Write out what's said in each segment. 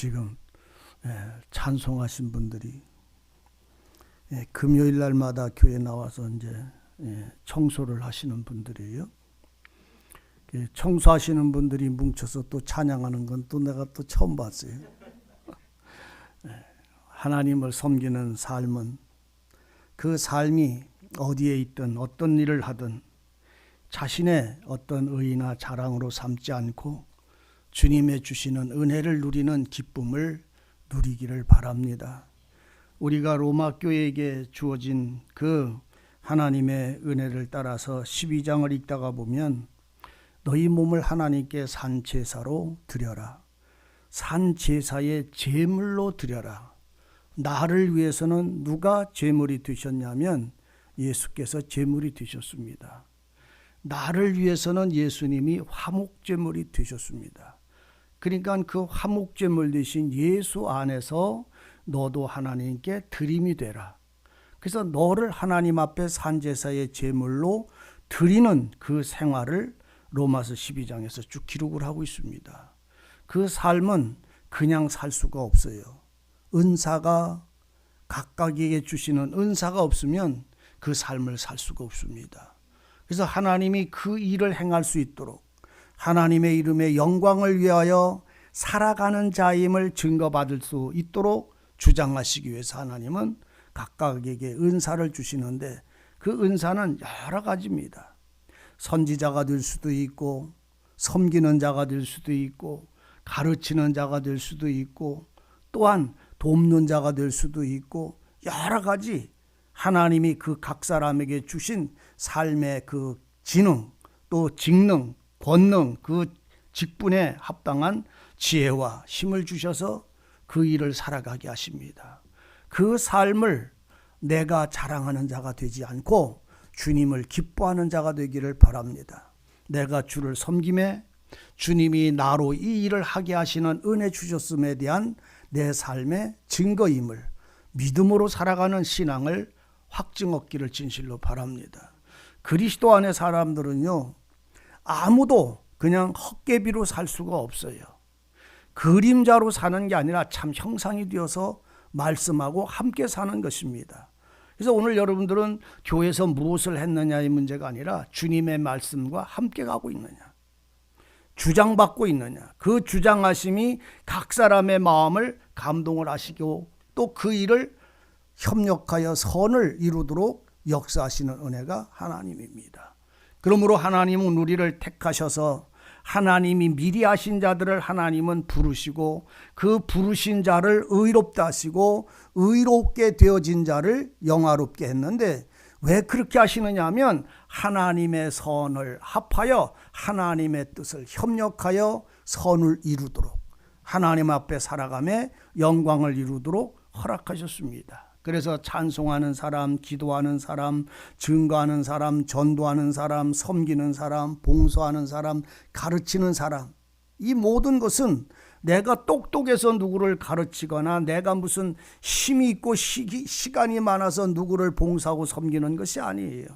지금 찬송하신 분들이 금요일 날마다 교회 나와서 이제 청소를 하시는 분들이에요. 청소하시는 분들이 뭉쳐서 또 찬양하는 건 또 내가 또 처음 봤어요. 하나님을 섬기는 삶은 그 삶이 어디에 있든 어떤 일을 하든 자신의 어떤 의의나 자랑으로 삼지 않고 주님의 주시는 은혜를 누리는 기쁨을 누리기를 바랍니다. 우리가 로마 교회에게 주어진 그 하나님의 은혜를 따라서 12장을 읽다가 보면 너희 몸을 하나님께 산 제사로 드려라. 산 제사의 제물로 드려라. 나를 위해서는 누가 제물이 되셨냐면 예수께서 제물이 되셨습니다. 나를 위해서는 예수님이 화목제물이 되셨습니다. 그러니까 그 화목제물 되신 예수 안에서 너도 하나님께 드림이 되라. 그래서 너를 하나님 앞에 산제사의 제물로 드리는 그 생활을 로마서 12장에서 쭉 기록을 하고 있습니다. 그 삶은 그냥 살 수가 없어요. 은사가 각각에게 주시는 은사가 없으면 그 삶을 살 수가 없습니다. 그래서 하나님이 그 일을 행할 수 있도록 하나님의 이름의 영광을 위하여 살아가는 자임을 증거받을 수 있도록 주장하시기 위해서 하나님은 각각에게 은사를 주시는데 그 은사는 여러 가지입니다. 선지자가 될 수도 있고 섬기는 자가 될 수도 있고 가르치는 자가 될 수도 있고 또한 돕는 자가 될 수도 있고 여러 가지 하나님이 그 각 사람에게 주신 삶의 그 지능 또 직능 권능 그 직분에 합당한 지혜와 힘을 주셔서 그 일을 살아가게 하십니다. 그 삶을 내가 자랑하는 자가 되지 않고 주님을 기뻐하는 자가 되기를 바랍니다. 내가 주를 섬김에 주님이 나로 이 일을 하게 하시는 은혜 주셨음에 대한 내 삶의 증거임을 믿음으로 살아가는 신앙을 확증 얻기를 진실로 바랍니다. 그리스도 안의 사람들은요, 아무도 그냥 헛개비로 살 수가 없어요. 그림자로 사는 게 아니라 참 형상이 되어서 말씀하고 함께 사는 것입니다. 그래서 오늘 여러분들은 교회에서 무엇을 했느냐의 문제가 아니라 주님의 말씀과 함께 가고 있느냐, 주장받고 있느냐, 그 주장하심이 각 사람의 마음을 감동을 하시고 또 그 일을 협력하여 선을 이루도록 역사하시는 은혜가 하나님입니다. 그러므로 하나님은 우리를 택하셔서 하나님이 미리 하신 자들을 하나님은 부르시고 그 부르신 자를 의롭다 하시고 의롭게 되어진 자를 영화롭게 했는데 왜 그렇게 하시느냐 하면 하나님의 선을 합하여 하나님의 뜻을 협력하여 선을 이루도록 하나님 앞에 살아가며 영광을 이루도록 허락하셨습니다. 그래서 찬송하는 사람, 기도하는 사람, 증거하는 사람, 전도하는 사람, 섬기는 사람, 봉사하는 사람, 가르치는 사람, 이 모든 것은 내가 똑똑해서 누구를 가르치거나 내가 무슨 힘이 있고 시간이 많아서 누구를 봉사하고 섬기는 것이 아니에요.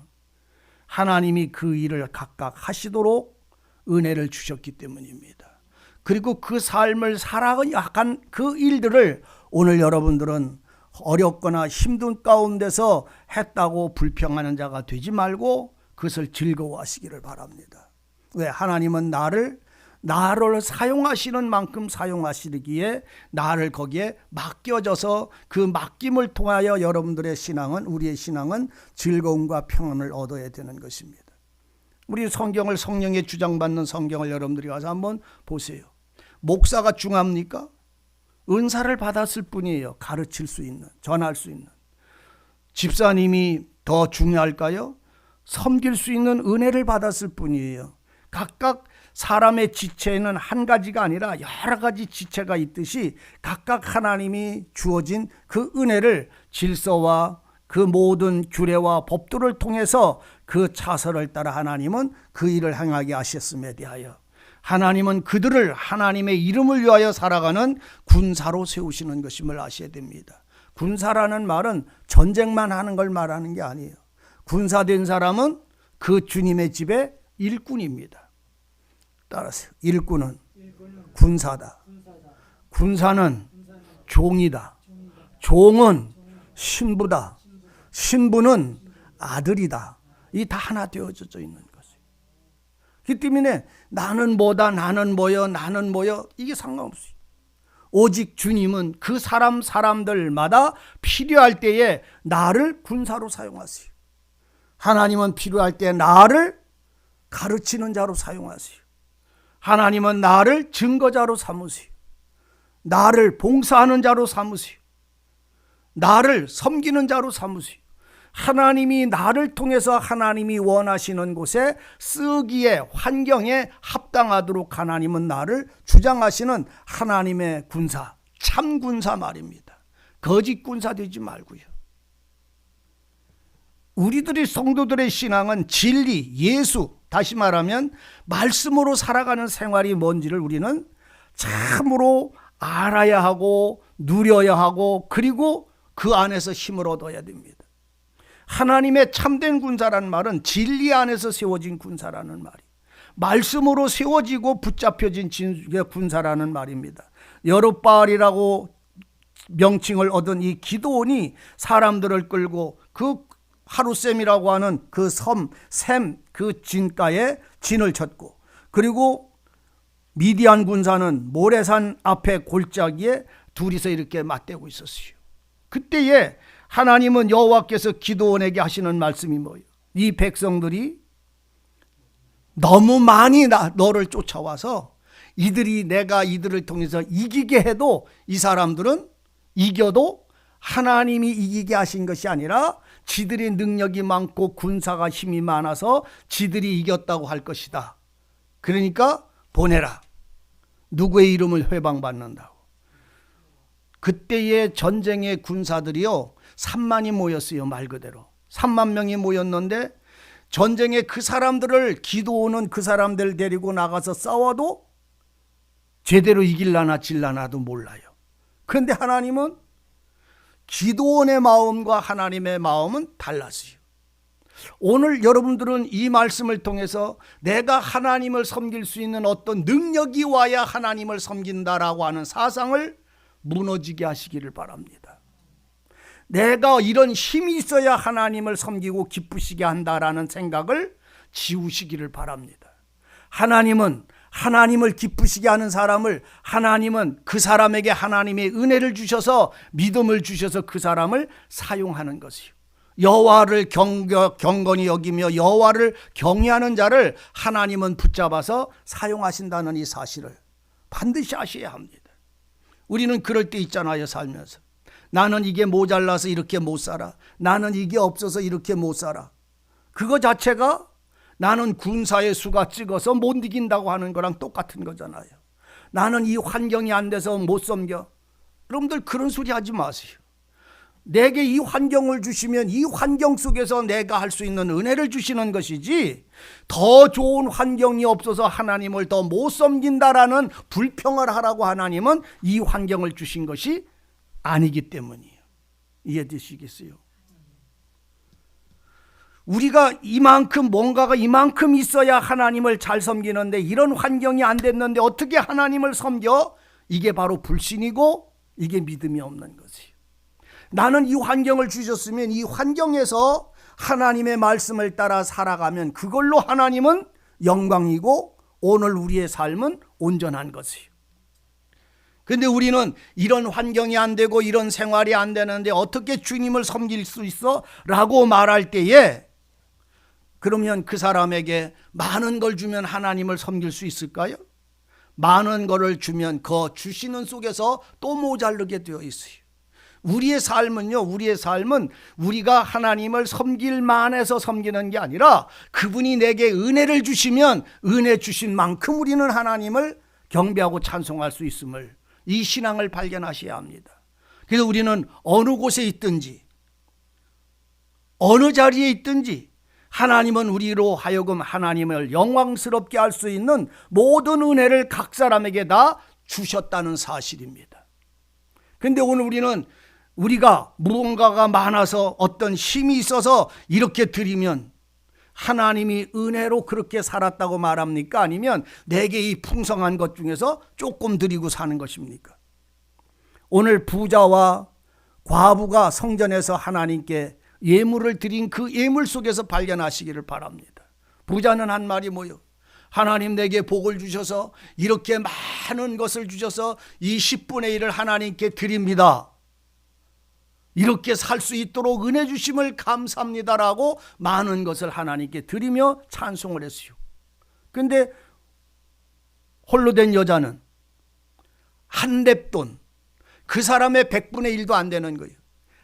하나님이 그 일을 각각 하시도록 은혜를 주셨기 때문입니다. 그리고 그 삶을 살아간 그 일들을 오늘 여러분들은 어렵거나 힘든 가운데서 했다고 불평하는 자가 되지 말고 그것을 즐거워하시기를 바랍니다. 왜? 하나님은 나를 사용하시는 만큼 사용하시기에 나를 거기에 맡겨져서 그 맡김을 통하여 여러분들의 신앙은, 우리의 신앙은 즐거움과 평안을 얻어야 되는 것입니다. 우리 성경을, 성령의 주장받는 성경을 여러분들이 가서 한번 보세요. 목사가 중합니까? 은사를 받았을 뿐이에요. 가르칠 수 있는, 전할 수 있는. 집사님이 더 중요할까요? 섬길 수 있는 은혜를 받았을 뿐이에요. 각각 사람의 지체는 한 가지가 아니라 여러 가지 지체가 있듯이 각각 하나님이 주어진 그 은혜를 질서와 그 모든 규례와 법도를 통해서 그 차설을 따라 하나님은 그 일을 행하게 하셨음에 대하여 하나님은 그들을 하나님의 이름을 위하여 살아가는 군사로 세우시는 것임을 아셔야 됩니다. 군사라는 말은 전쟁만 하는 걸 말하는 게 아니에요. 군사된 사람은 그 주님의 집의 일꾼입니다. 따라서 일꾼은 군사다. 군사는 종이다. 종은 신부다. 신부는 아들이다. 이 다 하나 되어져 있는 것이에요. 그 때문에 나는 뭐다, 나는 뭐여, 나는 뭐여, 이게 상관없어요. 오직 주님은 그 사람들마다 필요할 때에 나를 군사로 사용하세요. 하나님은 필요할 때 나를 가르치는 자로 사용하세요. 하나님은 나를 증거자로 삼으세요. 나를 봉사하는 자로 삼으세요. 나를 섬기는 자로 삼으세요. 하나님이 나를 통해서 하나님이 원하시는 곳에 쓰기에 환경에 합당하도록 하나님은 나를 주장하시는 하나님의 군사, 참 군사 말입니다. 거짓 군사 되지 말고요. 우리들의 성도들의 신앙은 진리, 예수, 다시 말하면 말씀으로 살아가는 생활이 뭔지를 우리는 참으로 알아야 하고 누려야 하고 그리고 그 안에서 힘을 얻어야 됩니다. 하나님의 참된 군사라는 말은 진리 안에서 세워진 군사라는 말이, 말씀으로 세워지고 붙잡혀진 군사라는 말입니다. 여룻바알이라고 명칭을 얻은 이 기드온이 사람들을 끌고 그 하루셈이라고 하는 그 섬, 셈, 그 진가에 진을 쳤고, 그리고 미디안 군사는 모래산 앞에 골짜기에 둘이서 이렇게 맞대고 있었어요. 그때에 하나님은 여호와께서 기드온에게 하시는 말씀이 뭐예요? 이 백성들이 너무 많이 너를 쫓아와서 내가 이들을 통해서 이기게 해도 이 사람들은 이겨도 하나님이 이기게 하신 것이 아니라 지들이 능력이 많고 군사가 힘이 많아서 지들이 이겼다고 할 것이다. 그러니까 보내라. 누구의 이름을 회방받는다고. 그때의 전쟁의 군사들이요 3만이 모였어요. 말 그대로 3만 명이 모였는데 전쟁에 그 사람들을 기드온은 그 사람들 데리고 나가서 싸워도 제대로 이길라나 질라나도 몰라요. 그런데 하나님은 기드온의 마음과 하나님의 마음은 달랐어요. 오늘 여러분들은 이 말씀을 통해서 내가 하나님을 섬길 수 있는 어떤 능력이 와야 하나님을 섬긴다라고 하는 사상을 무너지게 하시기를 바랍니다. 내가 이런 힘이 있어야 하나님을 섬기고 기쁘시게 한다라는 생각을 지우시기를 바랍니다. 하나님은 하나님을 기쁘시게 하는 사람을, 하나님은 그 사람에게 하나님의 은혜를 주셔서 믿음을 주셔서 그 사람을 사용하는 것이요. 여호와를 경건히 여기며 여호와를 경외하는 자를 하나님은 붙잡아서 사용하신다는 이 사실을 반드시 아셔야 합니다. 우리는 그럴 때 있잖아요. 살면서 나는 이게 모자라서 이렇게 못 살아, 나는 이게 없어서 이렇게 못 살아. 그거 자체가 나는 군사의 수가 적어서 못 이긴다고 하는 거랑 똑같은 거잖아요. 나는 이 환경이 안 돼서 못 섬겨. 여러분들 그런 소리 하지 마세요. 내게 이 환경을 주시면 이 환경 속에서 내가 할 수 있는 은혜를 주시는 것이지, 더 좋은 환경이 없어서 하나님을 더 못 섬긴다라는 불평을 하라고 하나님은 이 환경을 주신 것이 아니기 때문이에요. 이해되시겠어요? 우리가 이만큼 뭔가가 이만큼 있어야 하나님을 잘 섬기는데 이런 환경이 안 됐는데 어떻게 하나님을 섬겨? 이게 바로 불신이고 이게 믿음이 없는 거지. 나는 이 환경을 주셨으면 이 환경에서 하나님의 말씀을 따라 살아가면 그걸로 하나님은 영광이고 오늘 우리의 삶은 온전한 것이에요. 그런데 우리는 이런 환경이 안 되고 이런 생활이 안 되는데 어떻게 주님을 섬길 수 있어? 라고 말할 때에 그러면 그 사람에게 많은 걸 주면 하나님을 섬길 수 있을까요? 많은 거를 주면 그 주시는 속에서 또 모자르게 되어 있어요. 우리의 삶은요, 우리의 삶은 우리가 하나님을 섬길 만해서 섬기는 게 아니라 그분이 내게 은혜를 주시면 은혜 주신 만큼 우리는 하나님을 경배하고 찬송할 수 있음을, 이 신앙을 발견하셔야 합니다. 그래서 우리는 어느 곳에 있든지 어느 자리에 있든지 하나님은 우리로 하여금 하나님을 영광스럽게 할 수 있는 모든 은혜를 각 사람에게 다 주셨다는 사실입니다. 그런데 오늘 우리는 우리가 무언가가 많아서 어떤 힘이 있어서 이렇게 드리면 하나님이 은혜로 그렇게 살았다고 말합니까? 아니면 내게 이 풍성한 것 중에서 조금 드리고 사는 것입니까? 오늘 부자와 과부가 성전에서 하나님께 예물을 드린 그 예물 속에서 발견하시기를 바랍니다. 부자는 한 말이 뭐요? 하나님 내게 복을 주셔서 이렇게 많은 것을 주셔서 이 10분의 1을 하나님께 드립니다. 이렇게 살 수 있도록 은혜 주심을 감사합니다라고 많은 것을 하나님께 드리며 찬송을 했어요. 그런데 홀로 된 여자는 한 렙돈, 그 사람의 100분의 1도 안 되는 거예요.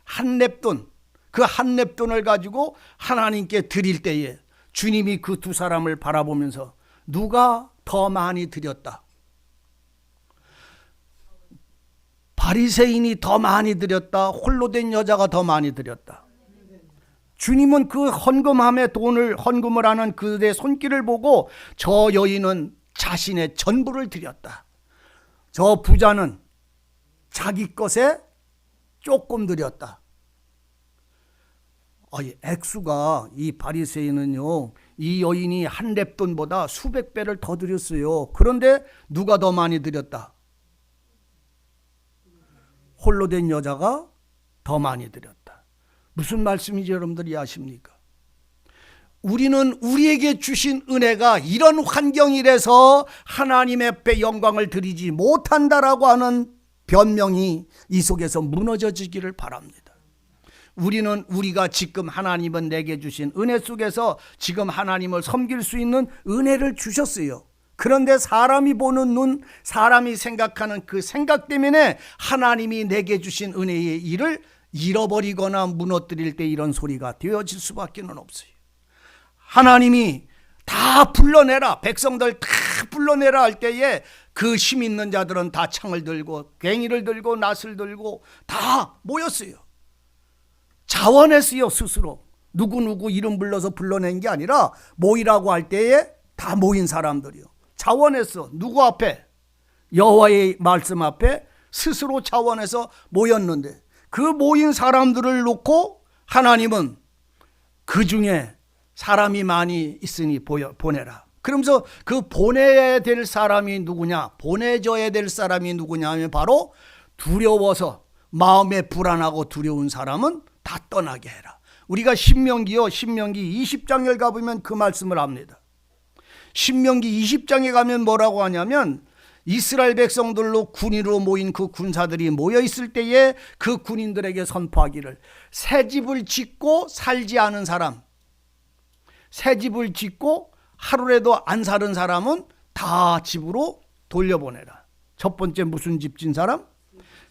한 렙돈, 그 한 렙돈을 가지고 하나님께 드릴 때에 주님이 그 두 사람을 바라보면서 누가 더 많이 드렸다? 바리새인이 더 많이 드렸다? 홀로 된 여자가 더 많이 드렸다? 주님은 그 헌금함에 돈을 헌금을 하는 그의 손길을 보고 저 여인은 자신의 전부를 드렸다. 저 부자는 자기 것에 조금 드렸다. 액수가 이 바리새인은요, 이 여인이 한 렙돈보다 수백 배를 더 드렸어요. 그런데 누가 더 많이 드렸다? 홀로 된 여자가 더 많이 드렸다. 무슨 말씀인지 여러분들이 아십니까? 우리는 우리에게 주신 은혜가 이런 환경이라서 하나님 앞에 영광을 드리지 못한다라고 하는 변명이 이 속에서 무너져지기를 바랍니다. 우리는 우리가 지금 하나님은 내게 주신 은혜 속에서 지금 하나님을 섬길 수 있는 은혜를 주셨어요. 그런데 사람이 보는 눈, 사람이 생각하는 그 생각 때문에 하나님이 내게 주신 은혜의 일을 잃어버리거나 무너뜨릴 때 이런 소리가 되어질 수밖에 없어요. 하나님이 다 불러내라, 백성들 다 불러내라 할 때에 그 힘 있는 자들은 다 창을 들고 괭이를 들고 낫을 들고 다 모였어요. 자원했어요. 스스로 누구누구 이름 불러서 불러낸 게 아니라 모이라고 할 때에 다 모인 사람들이요. 자원했어. 누구 앞에? 여호와의 말씀 앞에 스스로 자원해서 모였는데 그 모인 사람들을 놓고 하나님은 그 중에 사람이 많이 있으니 보내라. 그러면서 그 보내야 될 사람이 누구냐? 보내줘야 될 사람이 누구냐 하면 바로 두려워서 마음에 불안하고 두려운 사람은 다 떠나게 해라. 우리가 신명기 20장에 가보면 그 말씀을 합니다. 신명기 20장에 가면 뭐라고 하냐면 이스라엘 백성들로 군인으로 모인 그 군사들이 모여 있을 때에 그 군인들에게 선포하기를 새 집을 짓고 살지 않은 사람, 새 집을 짓고 하루라도 안 사는 사람은 다 집으로 돌려보내라. 첫 번째 무슨 집 진 사람?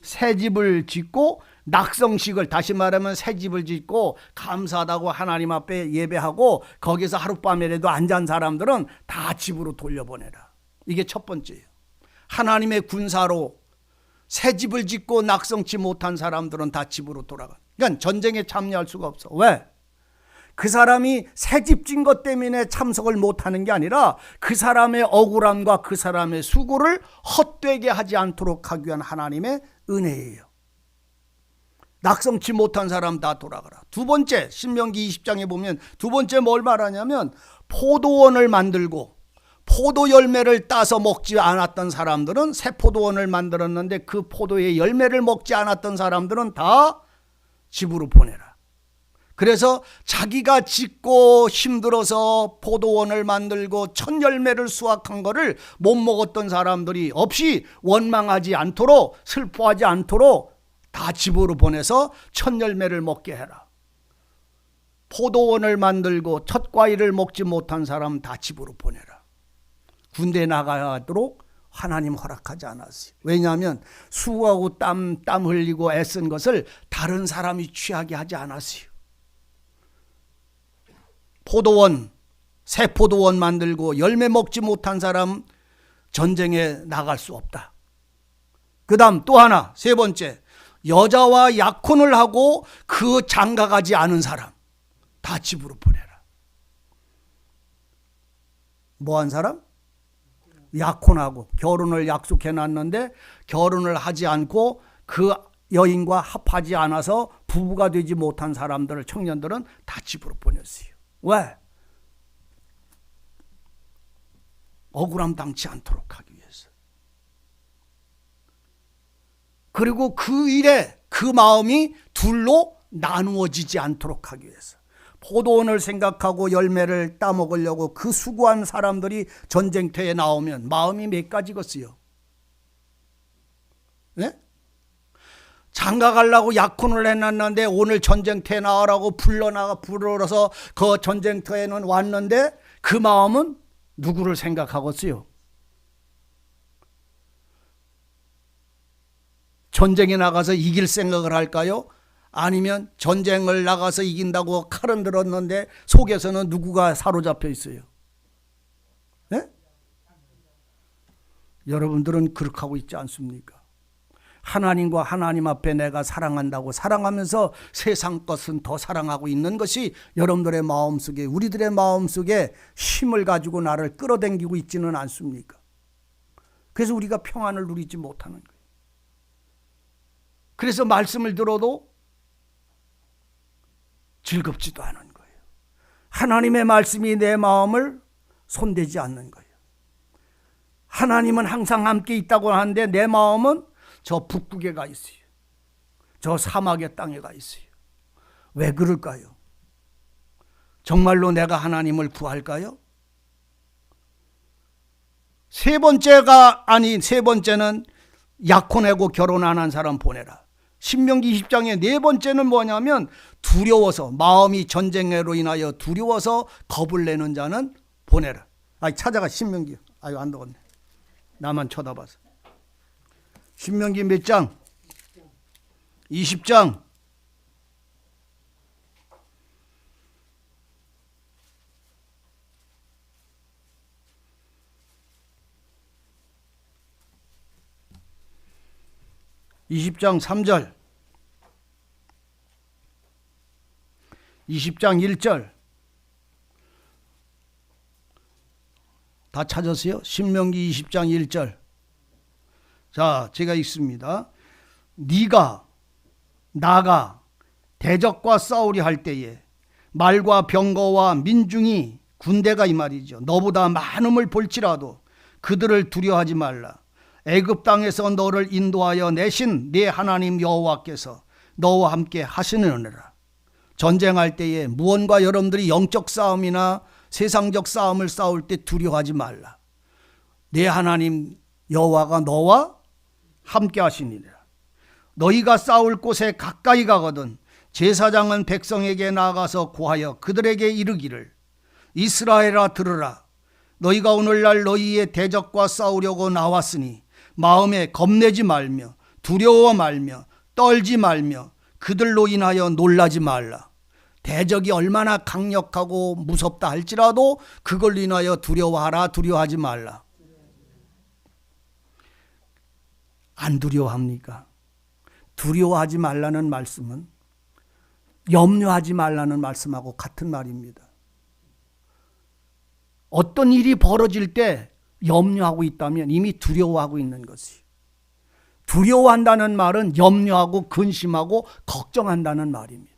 새 집을 짓고 낙성식을, 다시 말하면 새 집을 짓고 감사하다고 하나님 앞에 예배하고 거기서 하룻밤이라도 안 잔 사람들은 다 집으로 돌려보내라. 이게 첫 번째예요. 하나님의 군사로 새 집을 짓고 낙성치 못한 사람들은 다 집으로 돌아가. 그러니까 전쟁에 참여할 수가 없어. 왜? 그 사람이 새 집 진 것 때문에 참석을 못하는 게 아니라 그 사람의 억울함과 그 사람의 수고를 헛되게 하지 않도록 하기 위한 하나님의 은혜예요. 낙성치 못한 사람 다 돌아가라. 두 번째, 신명기 20장에 보면 두 번째 뭘 말하냐면 포도원을 만들고 포도 열매를 따서 먹지 않았던 사람들은 새 포도원을 만들었는데 그 포도의 열매를 먹지 않았던 사람들은 다 집으로 보내라. 그래서 자기가 짓고 힘들어서 포도원을 만들고 첫 열매를 수확한 거를 못 먹었던 사람들이 없이 원망하지 않도록, 슬퍼하지 않도록 다 집으로 보내서 첫 열매를 먹게 해라. 포도원을 만들고 첫 과일을 먹지 못한 사람 다 집으로 보내라. 군대에 나가도록 하나님 허락하지 않았어요. 왜냐하면 수고하고 땀 흘리고 애쓴 것을 다른 사람이 취하게 하지 않았어요. 포도원, 새 포도원 만들고 열매 먹지 못한 사람 전쟁에 나갈 수 없다. 그 다음 또 하나, 세 번째, 여자와 약혼을 하고 그 장가가지 않은 사람 다 집으로 보내라. 뭐 한 사람? 약혼하고 결혼을 약속해놨는데 결혼을 하지 않고 그 여인과 합하지 않아서 부부가 되지 못한 사람들을, 청년들은 다 집으로 보냈어요. 왜? 억울함 당치 않도록 하기 위해서. 그리고 그 일에 그 마음이 둘로 나누어지지 않도록 하기 위해서 포도원을 생각하고 열매를 따먹으려고 그 수고한 사람들이 전쟁터에 나오면 마음이 몇 가지겠어요? 네? 장가 가려고 약혼을 해놨는데 오늘 전쟁터에 나오라고 불러서 그 전쟁터에는 왔는데 그 마음은 누구를 생각하겠어요? 전쟁에 나가서 이길 생각을 할까요? 아니면 전쟁을 나가서 이긴다고 칼은 들었는데 속에서는 누구가 사로잡혀 있어요? 네? 여러분들은 그렇게 하고 있지 않습니까? 하나님과 하나님 앞에 내가 사랑한다고 사랑하면서 세상 것은 더 사랑하고 있는 것이 여러분들의 마음속에, 우리들의 마음속에 힘을 가지고 나를 끌어당기고 있지는 않습니까? 그래서 우리가 평안을 누리지 못하는 거예요. 그래서 말씀을 들어도 즐겁지도 않은 거예요. 하나님의 말씀이 내 마음을 손대지 않는 거예요. 하나님은 항상 함께 있다고 하는데 내 마음은 저 북극에 가 있어요. 저 사막의 땅에 가 있어요. 왜 그럴까요? 정말로 내가 하나님을 구할까요? 세 번째는 약혼하고 결혼 안 한 사람 보내라. 신명기 20장의 네 번째는 뭐냐면 두려워서, 마음이 전쟁으로 인하여 두려워서 겁을 내는 자는 보내라. 찾아가 신명기. 안 되겠네. 나만 쳐다봐서. 신명기 몇 장? 20장. (20장) 3절, 20장 1절 다 찾았어요? 신명기 20장 1절. 자, 제가 읽습니다. 네가 나가 대적과 싸우리 할 때에 말과 병거와 민중이, 군대가 이 말이죠, 너보다 많음을 볼지라도 그들을 두려워하지 말라. 애굽 땅에서 너를 인도하여 내신 네 하나님 여호와께서 너와 함께 하시느니라. 전쟁할 때에 무언가 여러분들이 영적 싸움이나 세상적 싸움을 싸울 때 두려워하지 말라. 네 하나님 여호와가 너와 함께 하시니라. 너희가 싸울 곳에 가까이 가거든 제사장은 백성에게 나아가서 고하여 그들에게 이르기를, 이스라엘아 들으라. 너희가 오늘날 너희의 대적과 싸우려고 나왔으니 마음에 겁내지 말며 두려워 말며 떨지 말며 그들로 인하여 놀라지 말라. 대적이 얼마나 강력하고 무섭다 할지라도 그걸로 인하여 두려워하라. 두려워하지 말라. 안 두려워합니까? 두려워하지 말라는 말씀은 염려하지 말라는 말씀하고 같은 말입니다. 어떤 일이 벌어질 때 염려하고 있다면 이미 두려워하고 있는 것이. 두려워한다는 말은 염려하고 근심하고 걱정한다는 말입니다.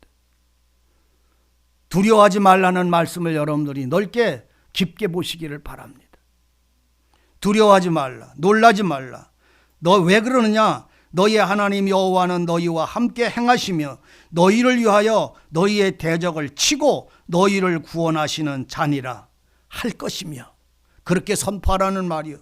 두려워하지 말라는 말씀을 여러분들이 넓게 깊게 보시기를 바랍니다. 두려워하지 말라. 놀라지 말라. 너 왜 그러느냐? 너희의 하나님 여호와는 너희와 함께 행하시며 너희를 위하여 너희의 대적을 치고 너희를 구원하시는 자니라 할 것이며, 그렇게 선포하라는 말이요.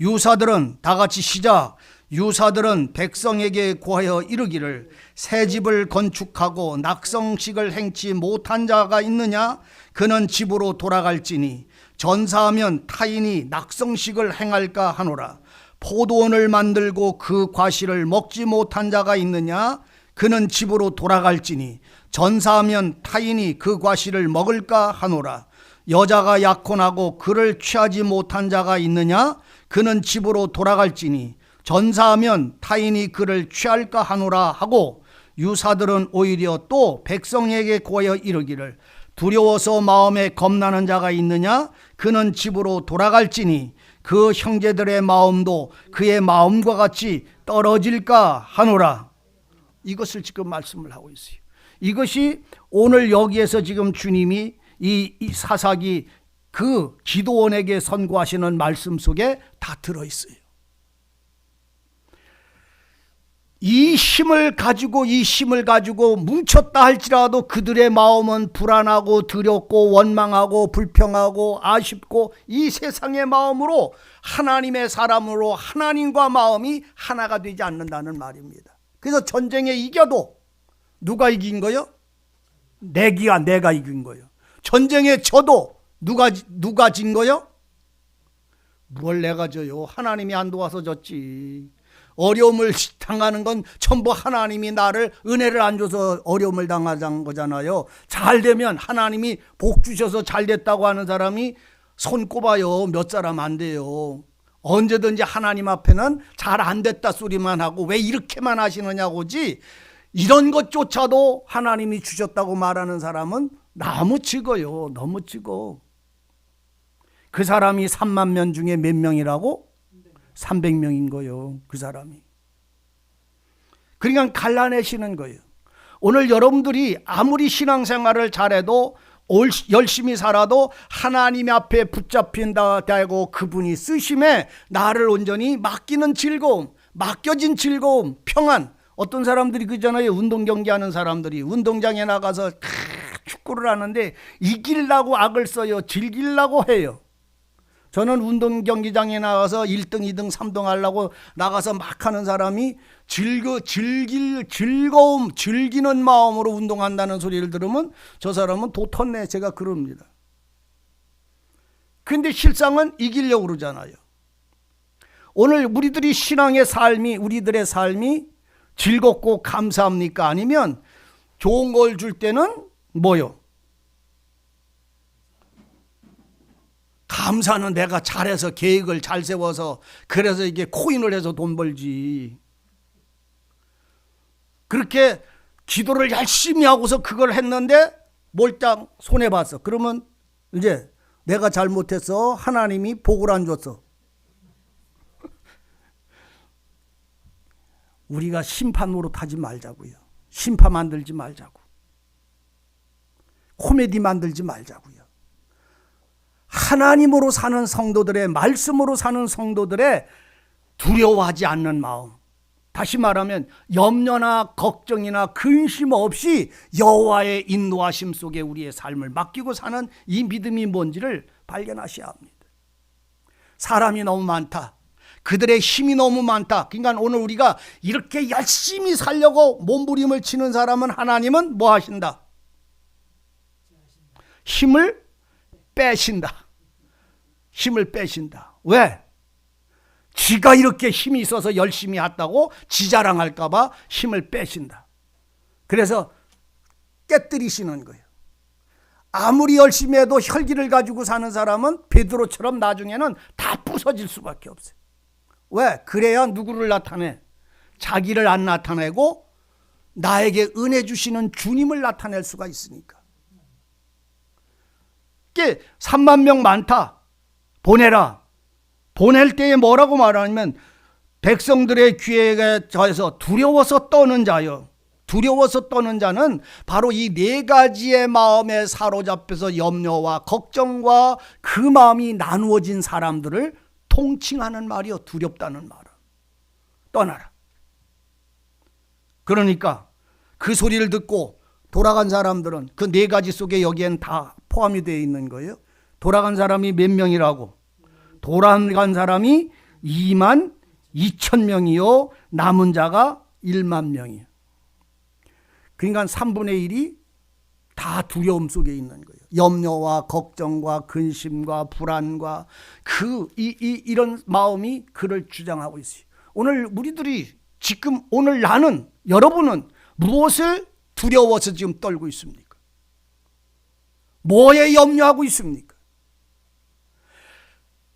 유사들은 다 같이 시작. 유사들은 백성에게 고하여 이르기를, 새 집을 건축하고 낙성식을 행치 못한 자가 있느냐? 그는 집으로 돌아갈지니 전사하면 타인이 낙성식을 행할까 하노라. 포도원을 만들고 그 과실을 먹지 못한 자가 있느냐? 그는 집으로 돌아갈지니 전사하면 타인이 그 과실을 먹을까 하노라. 여자가 약혼하고 그를 취하지 못한 자가 있느냐? 그는 집으로 돌아갈지니 전사하면 타인이 그를 취할까 하노라 하고, 유사들은 오히려 또 백성에게 고하여 이르기를, 두려워서 마음에 겁나는 자가 있느냐? 그는 집으로 돌아갈지니 그 형제들의 마음도 그의 마음과 같이 떨어질까 하노라. 이것을 지금 말씀을 하고 있어요. 이것이 오늘 여기에서 지금 주님이 이 사사기 그 기도원에게 선고하시는 말씀 속에 다 들어있어요. 이 힘을 가지고 뭉쳤다 할지라도 그들의 마음은 불안하고 두렵고 원망하고 불평하고 아쉽고 이 세상의 마음으로 하나님의 사람으로 하나님과 마음이 하나가 되지 않는다는 말입니다. 그래서 전쟁에 이겨도 누가 이긴 거요? 내가 이긴 거요. 전쟁에 져도 누가 진 거요? 뭘 내가 져요? 하나님이 안 도와서 졌지. 어려움을 당하는 건 전부 하나님이 나를 은혜를 안 줘서 어려움을 당하는 거잖아요. 잘 되면 하나님이 복 주셔서 잘 됐다고 하는 사람이 손 꼽아요. 몇 사람 안 돼요. 언제든지 하나님 앞에는 잘 안 됐다 소리만 하고 왜 이렇게만 하시느냐고지, 이런 것조차도 하나님이 주셨다고 말하는 사람은 너무 찍어요. 너무 찍어. 그 사람이 3만 명 중에 몇 명이라고? 300명인 거예요. 그 사람이. 그러니까 갈라내시는 거예요. 오늘 여러분들이 아무리 신앙생활을 잘해도 열심히 살아도 하나님 앞에 붙잡힌다 되고 그분이 쓰심에 나를 온전히 맡기는 즐거움, 맡겨진 즐거움, 평안. 어떤 사람들이 그잖아요. 운동 경기하는 사람들이 운동장에 나가서 축구를 하는데 이기려고 악을 써요. 즐기려고 해요. 저는 운동 경기장에 나가서 1등, 2등, 3등 하려고 나가서 막 하는 사람이 즐기는 마음으로 운동한다는 소리를 들으면 저 사람은 도텄네, 제가 그럽니다. 근데 실상은 이기려고 그러잖아요. 오늘 우리들의 우리들의 삶이 즐겁고 감사합니까? 아니면 좋은 걸 줄 때는 뭐요? 감사는 내가 잘해서 계획을 잘 세워서 그래서 이게 코인을 해서 돈 벌지. 그렇게 기도를 열심히 하고서 그걸 했는데 몰딱 손해봤어. 그러면 이제 내가 잘못해서 하나님이 복을 안 줬어. 우리가 심판으로 타지 말자고요. 심판 만들지 말자고. 코미디 만들지 말자고요. 하나님으로 사는 성도들의, 말씀으로 사는 성도들의 두려워하지 않는 마음, 다시 말하면 염려나 걱정이나 근심 없이 여호와의 인도하심 속에 우리의 삶을 맡기고 사는 이 믿음이 뭔지를 발견하셔야 합니다. 사람이 너무 많다, 그들의 힘이 너무 많다. 그러니까 오늘 우리가 이렇게 열심히 살려고 몸부림을 치는 사람은 하나님은 뭐 하신다? 힘을 빼신다. 힘을 빼신다. 왜? 지가 이렇게 힘이 있어서 열심히 했다고 지 자랑할까 봐 힘을 빼신다. 그래서 깨뜨리시는 거예요. 아무리 열심히 해도 혈기를 가지고 사는 사람은 베드로처럼 나중에는 다 부서질 수밖에 없어요. 왜? 그래야 누구를 나타내? 자기를 안 나타내고 나에게 은혜 주시는 주님을 나타낼 수가 있으니까. 3만 명 많다, 보내라. 보낼 때에 뭐라고 말하냐면 백성들의 귀에 저에서 두려워서 떠는 자요. 두려워서 떠는 자는 바로 이 네 가지의 마음에 사로잡혀서 염려와 걱정과 그 마음이 나누어진 사람들을 통칭하는 말이요. 두렵다는 말은. 떠나라. 그러니까 그 소리를 듣고 돌아간 사람들은 그 네 가지 속에 여기엔 다 포함이 되어 있는 거예요. 돌아간 사람이 몇 명이라고? 돌아간 사람이 2만 2천 명이요. 남은 자가 1만 명이에요. 그러니까 3분의 1이 다 두려움 속에 있는 거예요. 염려와 걱정과 근심과 불안과 이런 마음이 그를 주장하고 있어요. 오늘 우리들이 지금 오늘 나는, 여러분은 무엇을 두려워서 지금 떨고 있습니까? 뭐에 염려하고 있습니까?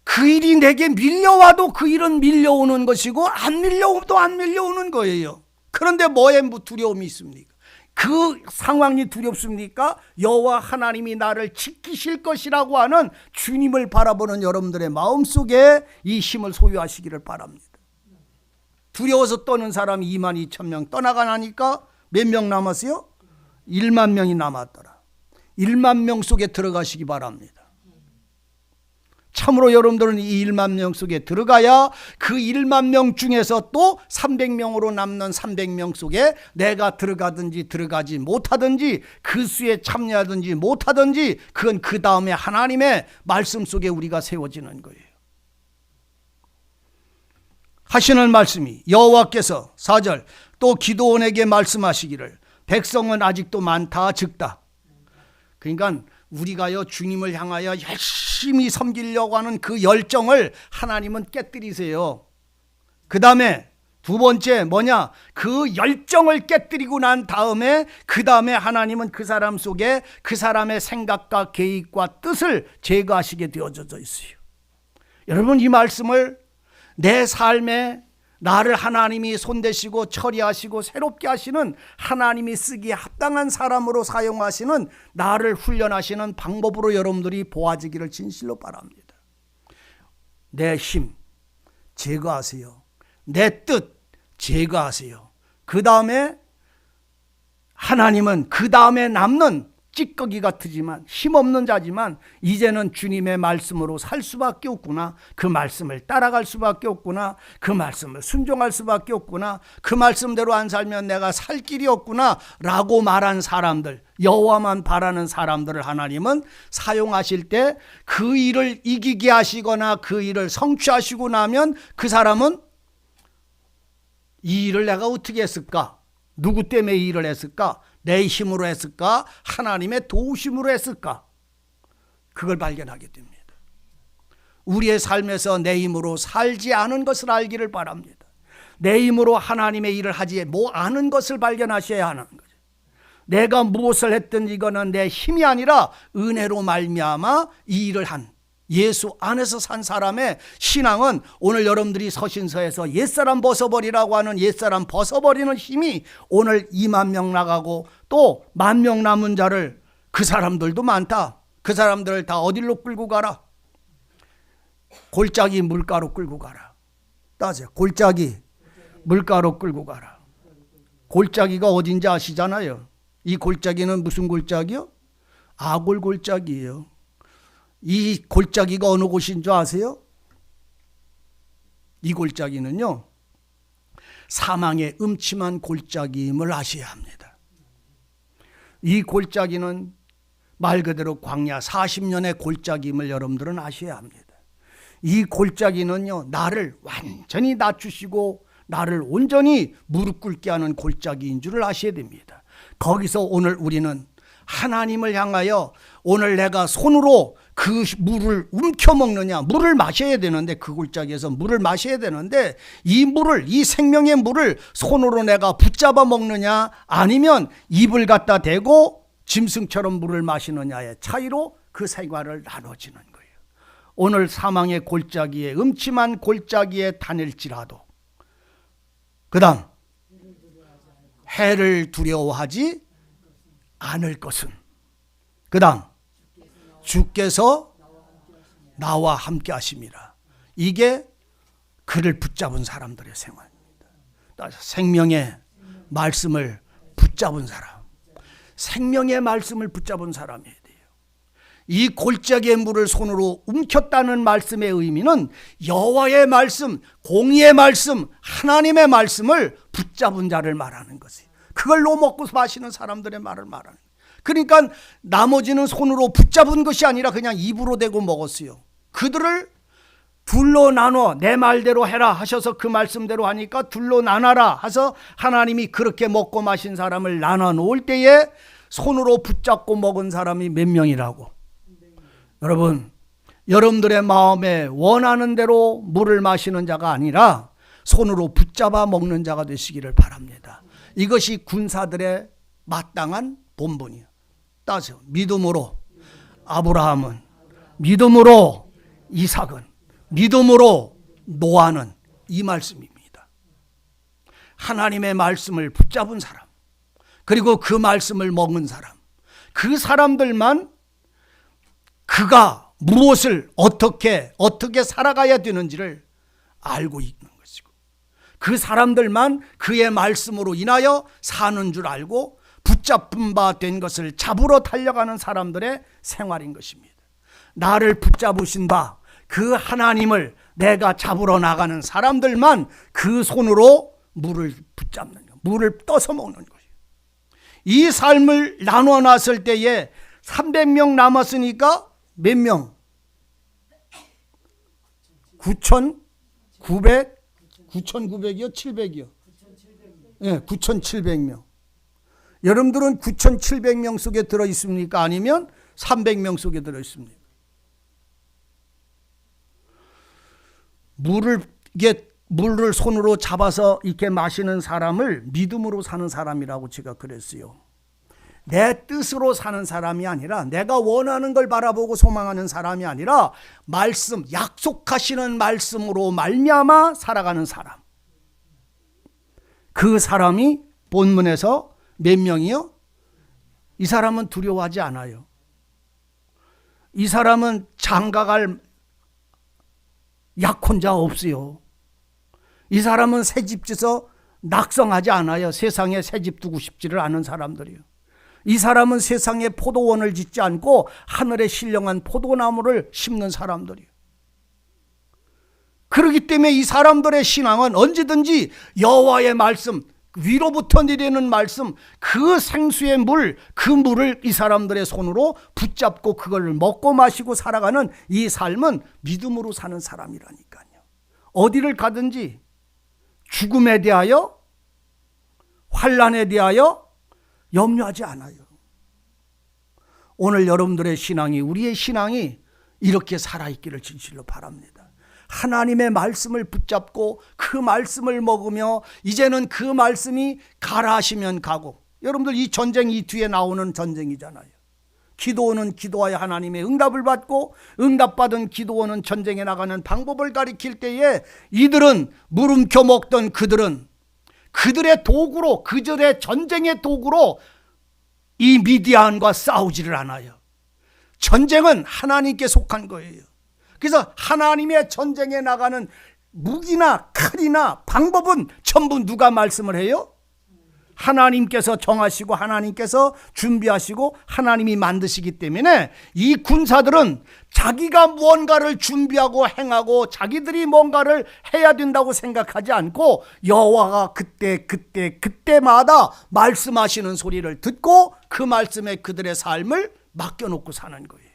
그 일이 내게 밀려와도 그 일은 밀려오는 것이고 안 밀려오도 안 밀려오는 거예요. 그런데 뭐에 두려움이 있습니까? 그 상황이 두렵습니까? 여호와 하나님이 나를 지키실 것이라고 하는 주님을 바라보는 여러분들의 마음속에 이 힘을 소유하시기를 바랍니다. 두려워서 떠는 사람이 2만 2천 명 떠나가니까 몇 명 남았어요? 1만 명이 남았더라. 1만 명 속에 들어가시기 바랍니다. 참으로 여러분들은 이 1만 명 속에 들어가야 그 1만 명 중에서 또 300명으로 남는 300명 속에 내가 들어가든지 들어가지 못하든지 그 수에 참여하든지 못하든지 그건 그 다음에 하나님의 말씀 속에 우리가 세워지는 거예요. 하시는 말씀이 여호와께서 4절 또 기드온에게 말씀하시기를 백성은 아직도 많다 적다. 그러니까 우리가요 주님을 향하여 열심히 섬기려고 하는 그 열정을 하나님은 깨뜨리세요. 그 다음에 두 번째 뭐냐, 그 열정을 깨뜨리고 난 다음에 그 다음에 하나님은 그 사람 속에 그 사람의 생각과 계획과 뜻을 제거하시게 되어져 있어요. 여러분, 이 말씀을 내 삶에 나를 하나님이 손대시고 처리하시고 새롭게 하시는, 하나님이 쓰기에 합당한 사람으로 사용하시는, 나를 훈련하시는 방법으로 여러분들이 보아지기를 진실로 바랍니다. 내 힘 제거하세요. 내 뜻 제거하세요. 그 다음에 하나님은 그 다음에 남는 찌꺼기 같으지만 힘없는 자지만 이제는 주님의 말씀으로 살 수밖에 없구나, 그 말씀을 따라갈 수밖에 없구나, 그 말씀을 순종할 수밖에 없구나, 그 말씀대로 안 살면 내가 살 길이 없구나 라고 말한 사람들, 여호와만 바라는 사람들을 하나님은 사용하실 때 그 일을 이기게 하시거나 그 일을 성취하시고 나면 그 사람은 이 일을 내가 어떻게 했을까? 누구 때문에 이 일을 했을까? 내 힘으로 했을까? 하나님의 도우심으로 했을까? 그걸 발견하게 됩니다. 우리의 삶에서 내 힘으로 살지 않은 것을 알기를 바랍니다. 내 힘으로 하나님의 일을 하지 않은 것을 발견하셔야 하는 거죠. 내가 무엇을 했든 이거는 내 힘이 아니라 은혜로 말미암아 이 일을 한 예수 안에서 산 사람의 신앙은, 오늘 여러분들이 서신서에서 옛사람 벗어버리라고 하는 옛사람 벗어버리는 힘이 오늘 2만 명 나가고 또 1만 명 남은 자를, 그 사람들도 많다. 그 사람들을 다 어디로 끌고 가라? 골짜기 물가로 끌고 가라. 따져, 골짜기 물가로 끌고 가라. 골짜기가 어딘지 아시잖아요. 이 골짜기는 무슨 골짜기요? 아골 골짜기예요. 이 골짜기가 어느 곳인 줄 아세요? 이 골짜기는요, 사망의 음침한 골짜기임을 아셔야 합니다. 이 골짜기는 말 그대로 광야 40년의 골짜기임을 여러분들은 아셔야 합니다. 이 골짜기는요, 나를 완전히 낮추시고 나를 온전히 무릎 꿇게 하는 골짜기인 줄을 아셔야 됩니다. 거기서 오늘 우리는 하나님을 향하여, 오늘 내가 손으로 그 물을 움켜먹느냐, 물을 마셔야 되는데, 그 골짜기에서 물을 마셔야 되는데 이 물을, 이 생명의 물을 손으로 내가 붙잡아 먹느냐 아니면 입을 갖다 대고 짐승처럼 물을 마시느냐의 차이로 그 생활을 나눠지는 거예요. 오늘 사망의 골짜기에, 음침한 골짜기에 다닐지라도 그 다음 해를 두려워하지 않을 것은, 그 다음 주께서 나와 함께 하심이라. 이게 그를 붙잡은 사람들의 생활입니다. 생명의 말씀을 붙잡은 사람, 생명의 말씀을 붙잡은 사람이어야 돼요. 이 골짜기의 물을 손으로 움켰다는 말씀의 의미는 여호와의 말씀, 공의의 말씀, 하나님의 말씀을 붙잡은 자를 말하는 것이에요. 그걸로 먹고 마시는 사람들의 말을 말하는 거예요. 그러니까 나머지는 손으로 붙잡은 것이 아니라 그냥 입으로 대고 먹었어요. 그들을 둘로 나눠 내 말대로 해라 하셔서 그 말씀대로 하니까 둘로 나눠라 해서 하나님이 그렇게 먹고 마신 사람을 나눠 놓을 때에 손으로 붙잡고 먹은 사람이 몇 명이라고. 여러분, 여러분들의 마음에 원하는 대로 물을 마시는 자가 아니라 손으로 붙잡아 먹는 자가 되시기를 바랍니다. 이것이 군사들의 마땅한 본분이에요. 따져, 믿음으로 아브라함은, 믿음으로 이삭은, 믿음으로 노아는, 이 말씀입니다. 하나님의 말씀을 붙잡은 사람, 그리고 그 말씀을 먹은 사람, 그 사람들만 그가 무엇을 어떻게 살아가야 되는지를 알고 있는 것이고, 그 사람들만 그의 말씀으로 인하여 사는 줄 알고 붙잡은 바 된 것을 잡으러 달려가는 사람들의 생활인 것입니다. 나를 붙잡으신 바, 그 하나님을 내가 잡으러 나가는 사람들만 그 손으로 물을 붙잡는 거예요. 물을 떠서 먹는 거예요. 이 삶을 나눠 놨을 때에 300명 남았으니까 몇 명? 9,900이요? 700이요? 네, 9,700명. 여러분들은 9,700명 속에 들어있습니까? 아니면 300명 속에 들어있습니까? 물을 손으로 잡아서 이렇게 마시는 사람을 믿음으로 사는 사람이라고 제가 그랬어요. 내 뜻으로 사는 사람이 아니라, 내가 원하는 걸 바라보고 소망하는 사람이 아니라, 말씀, 약속하시는 말씀으로 말미암아 살아가는 사람. 그 사람이 본문에서 몇 명이요? 이 사람은 두려워하지 않아요. 이 사람은 장가갈 약혼자 없어요. 이 사람은 새집 지서 낙성하지 않아요. 세상에 새집 두고 싶지를 않은 사람들이요. 이 사람은 세상에 포도원을 짓지 않고 하늘에 신령한 포도나무를 심는 사람들이요. 그렇기 때문에 이 사람들의 신앙은 언제든지 여호와의 말씀, 위로부터 내리는 말씀, 그 생수의 물, 그 물을 이 사람들의 손으로 붙잡고 그걸 먹고 마시고 살아가는 이 삶은 믿음으로 사는 사람이라니까요. 어디를 가든지 죽음에 대하여, 환난에 대하여 염려하지 않아요. 오늘 여러분들의 신앙이, 우리의 신앙이 이렇게 살아있기를 진실로 바랍니다. 하나님의 말씀을 붙잡고 그 말씀을 먹으며, 이제는 그 말씀이 가라 하시면 가고, 여러분들 이 전쟁, 이 뒤에 나오는 전쟁이잖아요. 기도원은 기도하여 하나님의 응답을 받고, 응답받은 기도원은 전쟁에 나가는 방법을 가리킬 때에 이들은 물음켜 먹던 그들의 도구로, 그들의 전쟁의 도구로 이 미디안과 싸우지를 않아요. 전쟁은 하나님께 속한 거예요. 그래서 하나님의 전쟁에 나가는 무기나 칼이나 방법은 전부 누가 말씀을 해요? 하나님께서 정하시고 하나님께서 준비하시고 하나님이 만드시기 때문에 이 군사들은 자기가 무언가를 준비하고 행하고 자기들이 뭔가를 해야 된다고 생각하지 않고 여호와가 그때마다 말씀하시는 소리를 듣고 그 말씀에 그들의 삶을 맡겨놓고 사는 거예요.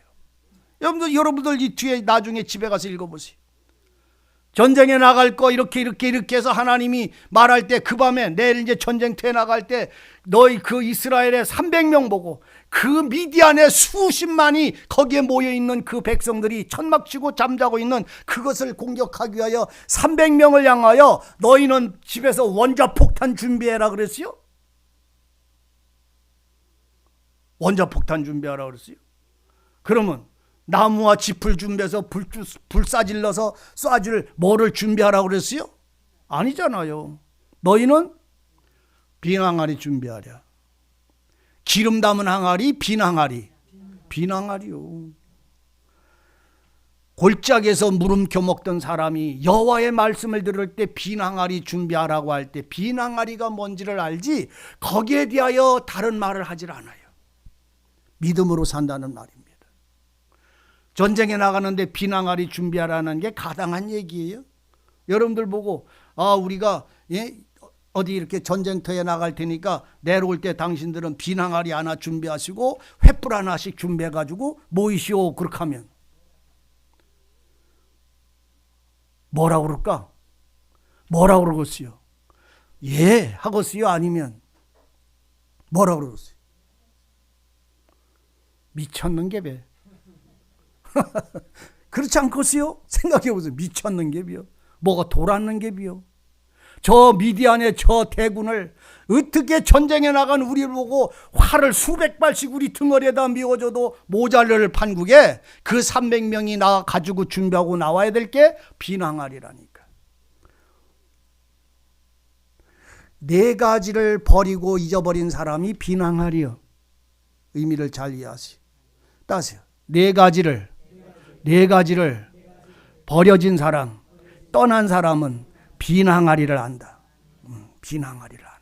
여러분들 이 뒤에 나중에 집에 가서 읽어보세요. 전쟁에 나갈 거 이렇게 해서 하나님이 말할 때, 그 밤에 내일 이제 전쟁터에 나갈 때 너희 그 이스라엘의 300명 보고 그 미디안의 수십만이 거기에 모여있는 그 백성들이 천막 치고 잠자고 있는 그것을 공격하기 위하여 300명을 향하여 너희는 집에서 원자폭탄 준비해라 그랬어요. 원자폭탄 준비하라 그랬어요. 그러면 나무와 짚을 준비해서 불 싸질러서 쏴줄 뭐를 준비하라고 그랬어요? 아니잖아요. 너희는 비낭하리 준비하랴. 기름 담은 항아리, 비낭하리요. 골짜기에서 물음켜 먹던 사람이 여호와의 말씀을 들을 때 비낭하리 준비하라고 할 때 비낭하리가 뭔지를 알지, 거기에 대하여 다른 말을 하질 않아요. 믿음으로 산다는 말입니다. 전쟁에 나가는데 비낭하리 준비하라는 게 가당한 얘기예요? 여러분들 보고 우리가 어디 이렇게 전쟁터에 나갈 테니까 내려올 때 당신들은 비낭하리 하나 준비하시고 횃불 하나씩 준비해가지고 모이시오 그렇게 하면 뭐라고 그럴까? 뭐라고 그러겠어요? 예 하겠어요? 아니면 뭐라고 그러겠어요? 미쳤는게배. 그렇지 않겠어요? 생각해보세요. 미쳤는 갭이요. 뭐가 돌았는 갭이요. 저 미디안의 저 대군을 어떻게 전쟁에 나간 우리를 보고 활을 수백 발씩 우리 등어리에다 미워줘도 모자를 판국에 그 300명이 나 가지고 준비하고 나와야 될 게 비낭하리라니까. 네 가지를 버리고 잊어버린 사람이 비낭하리요. 의미를 잘 이해하세요. 따세요. 네 가지를 버려진 사람, 떠난 사람은 비낭하리를 안다. 비낭하리를 알아.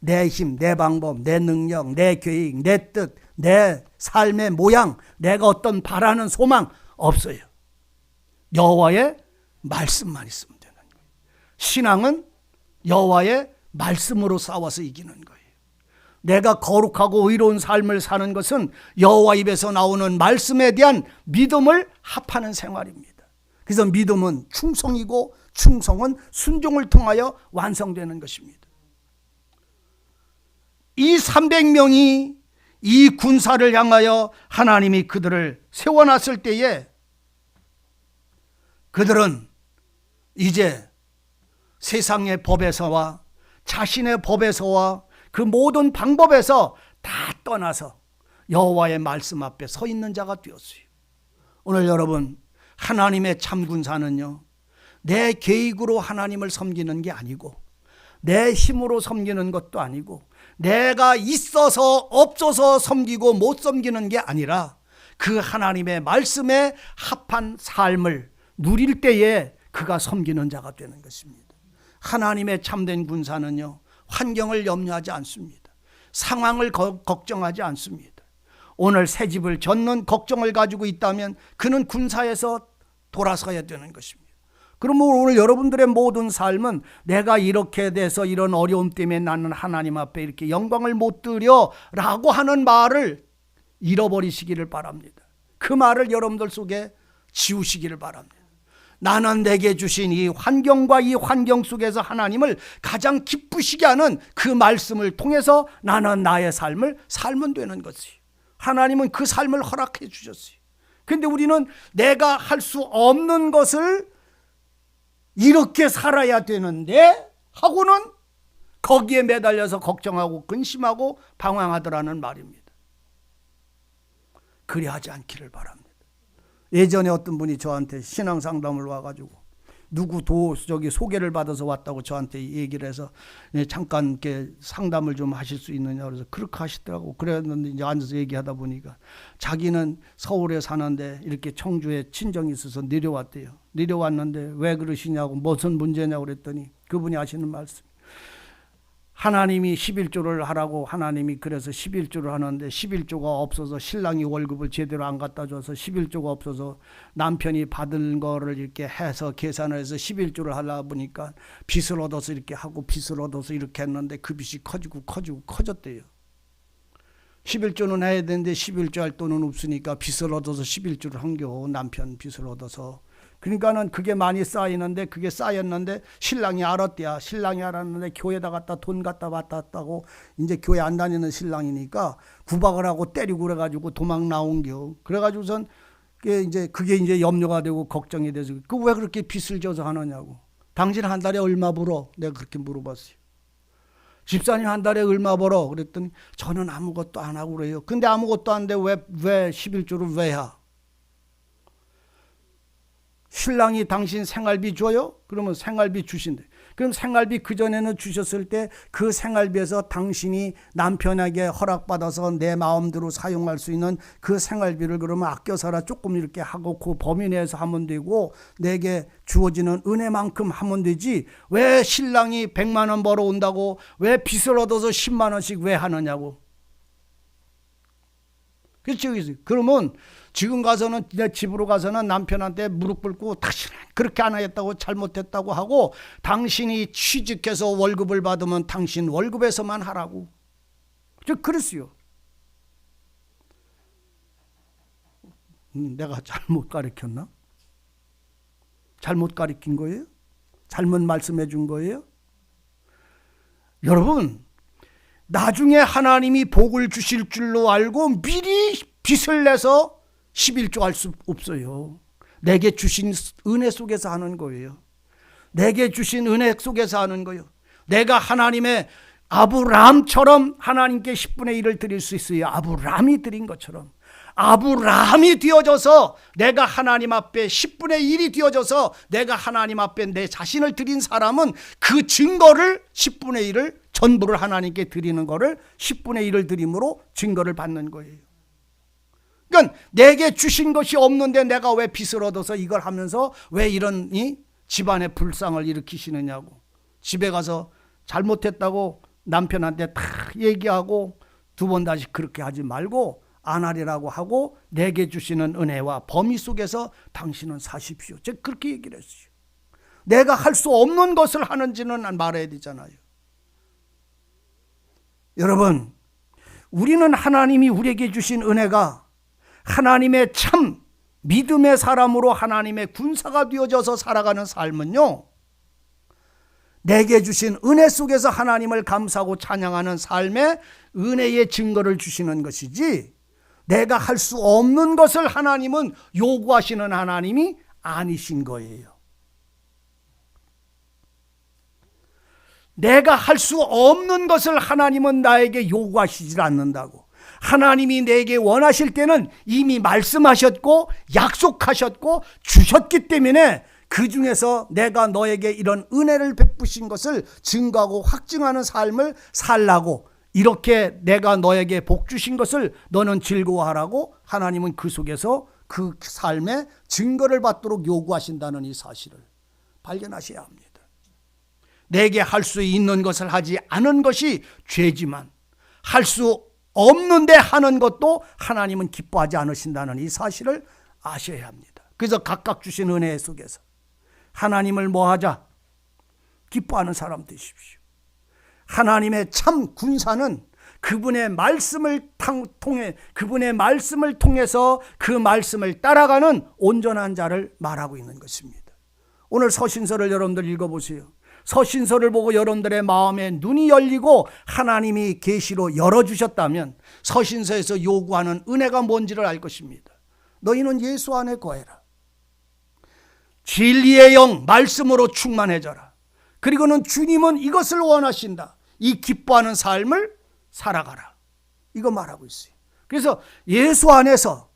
내 힘, 내 방법, 내 능력, 내 계획, 내 뜻, 내 삶의 모양, 내가 어떤 바라는 소망 없어요. 여호와의 말씀만 있으면 되는 거예요. 신앙은 여호와의 말씀으로 싸워서 이기는 거예요. 내가 거룩하고 의로운 삶을 사는 것은 여호와 입에서 나오는 말씀에 대한 믿음을 합하는 생활입니다. 그래서 믿음은 충성이고 충성은 순종을 통하여 완성되는 것입니다. 이 300명이 이 군사를 향하여 하나님이 그들을 세워놨을 때에 그들은 이제 세상의 법에서와 자신의 법에서와 그 모든 방법에서 다 떠나서 여호와의 말씀 앞에 서 있는 자가 되었어요. 오늘 여러분, 하나님의 참군사는요, 내 계획으로 하나님을 섬기는 게 아니고 내 힘으로 섬기는 것도 아니고 내가 있어서 없어서 섬기고 못 섬기는 게 아니라 그 하나님의 말씀에 합한 삶을 누릴 때에 그가 섬기는 자가 되는 것입니다. 하나님의 참된 군사는요, 환경을 염려하지 않습니다. 상황을 걱정하지 않습니다. 오늘 새 집을 젓는 걱정을 가지고 있다면 그는 군사에서 돌아서야 되는 것입니다. 그러면 오늘 여러분들의 모든 삶은 내가 이렇게 돼서 이런 어려움 때문에 나는 하나님 앞에 이렇게 영광을 못 드려 라고 하는 말을 잃어버리시기를 바랍니다. 그 말을 여러분들 속에 지우시기를 바랍니다. 나는 내게 주신 이 환경과 이 환경 속에서 하나님을 가장 기쁘시게 하는 그 말씀을 통해서 나는 나의 삶을 살면 되는 것이에요. 하나님은 그 삶을 허락해 주셨어요. 그런데 우리는 내가 할 수 없는 것을 이렇게 살아야 되는데 하고는 거기에 매달려서 걱정하고 근심하고 방황하더라는 말입니다. 그리하지 않기를 바랍니다. 예전에 어떤 분이 저한테 신앙 상담을 와가지고 누구 소개를 받아서 왔다고 저한테 얘기를 해서 잠깐 이렇게 상담을 좀 하실 수 있느냐 그래서 그렇게 하시더라고. 그랬는데 이제 앉아서 얘기하다 보니까 자기는 서울에 사는데 이렇게 청주에 친정이 있어서 내려왔대요. 내려왔는데 왜 그러시냐고 무슨 문제냐고 그랬더니 그분이 하시는 말씀. 하나님이 11조를 하라고 하나님이 그래서 11조를 하는데 11조가 없어서 신랑이 월급을 제대로 안 갖다 줘서 11조가 없어서 남편이 받은 거를 이렇게 해서 계산을 해서 11조를 하려다 보니까 빚을 얻어서 이렇게 하고 빚을 얻어서 이렇게 했는데 그 빚이 커졌대요. 11조는 해야 되는데 11조 할 돈은 없으니까 빚을 얻어서 11조를 한겨. 남편 빚을 얻어서. 그러니까는 그게 많이 쌓이는데 그게 쌓였는데 신랑이 알았대야. 신랑이 알았는데 교회에다 갖다 돈 갖다 받았다고 이제 교회 안 다니는 신랑이니까 구박을 하고 때리고 그래가지고 도망 나온겨. 그래가지고선 그게 이제 염려가 되고 걱정이 돼서 그 왜 그렇게 빚을 져서 하느냐고. 당신 한 달에 얼마 벌어? 내가 그렇게 물어봤어요. 집사님 한 달에 얼마 벌어? 그랬더니 저는 아무것도 안 하고 그래요. 근데 아무것도 안 돼 왜 11조를 왜 하? 신랑이 당신 생활비 줘요? 그러면 생활비 주신대. 그럼 생활비 그전에는 주셨을 때 그 생활비에서 당신이 남편에게 허락받아서 내 마음대로 사용할 수 있는 그 생활비를 그러면 아껴 살아 조금 이렇게 하고 그 범위 내에서 하면 되고 내게 주어지는 은혜만큼 하면 되지 왜 신랑이 100만 원 벌어온다고 왜 빚을 얻어서 10만 원씩 왜 하느냐고. 그렇죠. 그러면 지금 가서는 내 집으로 가서는 남편한테 무릎 꿇고 당신은 그렇게 안 하겠다고 잘못했다고 하고 당신이 취직해서 월급을 받으면 당신 월급에서만 하라고. 그랬어요. 내가 잘못 가르쳤나? 잘못 가르친 거예요? 잘못 말씀해 준 거예요? 여러분, 나중에 하나님이 복을 주실 줄로 알고 미리 빚을 내서 11조 할 수 없어요. 내게 주신 은혜 속에서 하는 거예요. 내게 주신 은혜 속에서 하는 거예요. 내가 하나님의 아브라함처럼 하나님께 10분의 1을 드릴 수 있어요. 아브라함이 드린 것처럼. 아브라함이 되어져서 내가 하나님 앞에 10분의 1이 되어져서 내가 하나님 앞에 내 자신을 드린 사람은 그 증거를 10분의 1을 전부를 하나님께 드리는 거를 10분의 1을 드림으로 증거를 받는 거예요. 그러니까 내게 주신 것이 없는데 내가 왜 빚을 얻어서 이걸 하면서 왜 이런 집안의 불상을 일으키시느냐고. 집에 가서 잘못했다고 남편한테 다 얘기하고 두 번 다시 그렇게 하지 말고 안 하리라고 하고 내게 주시는 은혜와 범위 속에서 당신은 사십시오. 제가 그렇게 얘기를 했어요. 내가 할 수 없는 것을 하는지는 말해야 되잖아요. 여러분, 우리는 하나님이 우리에게 주신 은혜가 하나님의 참 믿음의 사람으로 하나님의 군사가 되어져서 살아가는 삶은요, 내게 주신 은혜 속에서 하나님을 감사하고 찬양하는 삶의 은혜의 증거를 주시는 것이지, 내가 할 수 없는 것을 하나님은 요구하시는 하나님이 아니신 거예요. 내가 할 수 없는 것을 하나님은 나에게 요구하시질 않는다고. 하나님이 내게 원하실 때는 이미 말씀하셨고 약속하셨고 주셨기 때문에 그 중에서 내가 너에게 이런 은혜를 베푸신 것을 증거하고 확증하는 삶을 살라고, 이렇게 내가 너에게 복 주신 것을 너는 즐거워하라고 하나님은 그 속에서 그 삶의 증거를 받도록 요구하신다는 이 사실을 발견하셔야 합니다. 내게 할 수 있는 것을 하지 않은 것이 죄지만 할 수 없는데 하는 것도 하나님은 기뻐하지 않으신다는 이 사실을 아셔야 합니다. 그래서 각각 주신 은혜 속에서 하나님을 뭐하자? 기뻐하는 사람 되십시오. 하나님의 참 군사는 그분의 말씀을 통해, 그분의 말씀을 통해서 그 말씀을 따라가는 온전한 자를 말하고 있는 것입니다. 오늘 서신서를 여러분들 읽어보세요. 서신서를 보고 여러분들의 마음에 눈이 열리고 하나님이 계시로 열어주셨다면 서신서에서 요구하는 은혜가 뭔지를 알 것입니다. 너희는 예수 안에 거해라. 진리의 영 말씀으로 충만해져라. 그리고는 주님은 이것을 원하신다. 이 기뻐하는 삶을 살아가라. 이거 말하고 있어요. 그래서 예수 안에서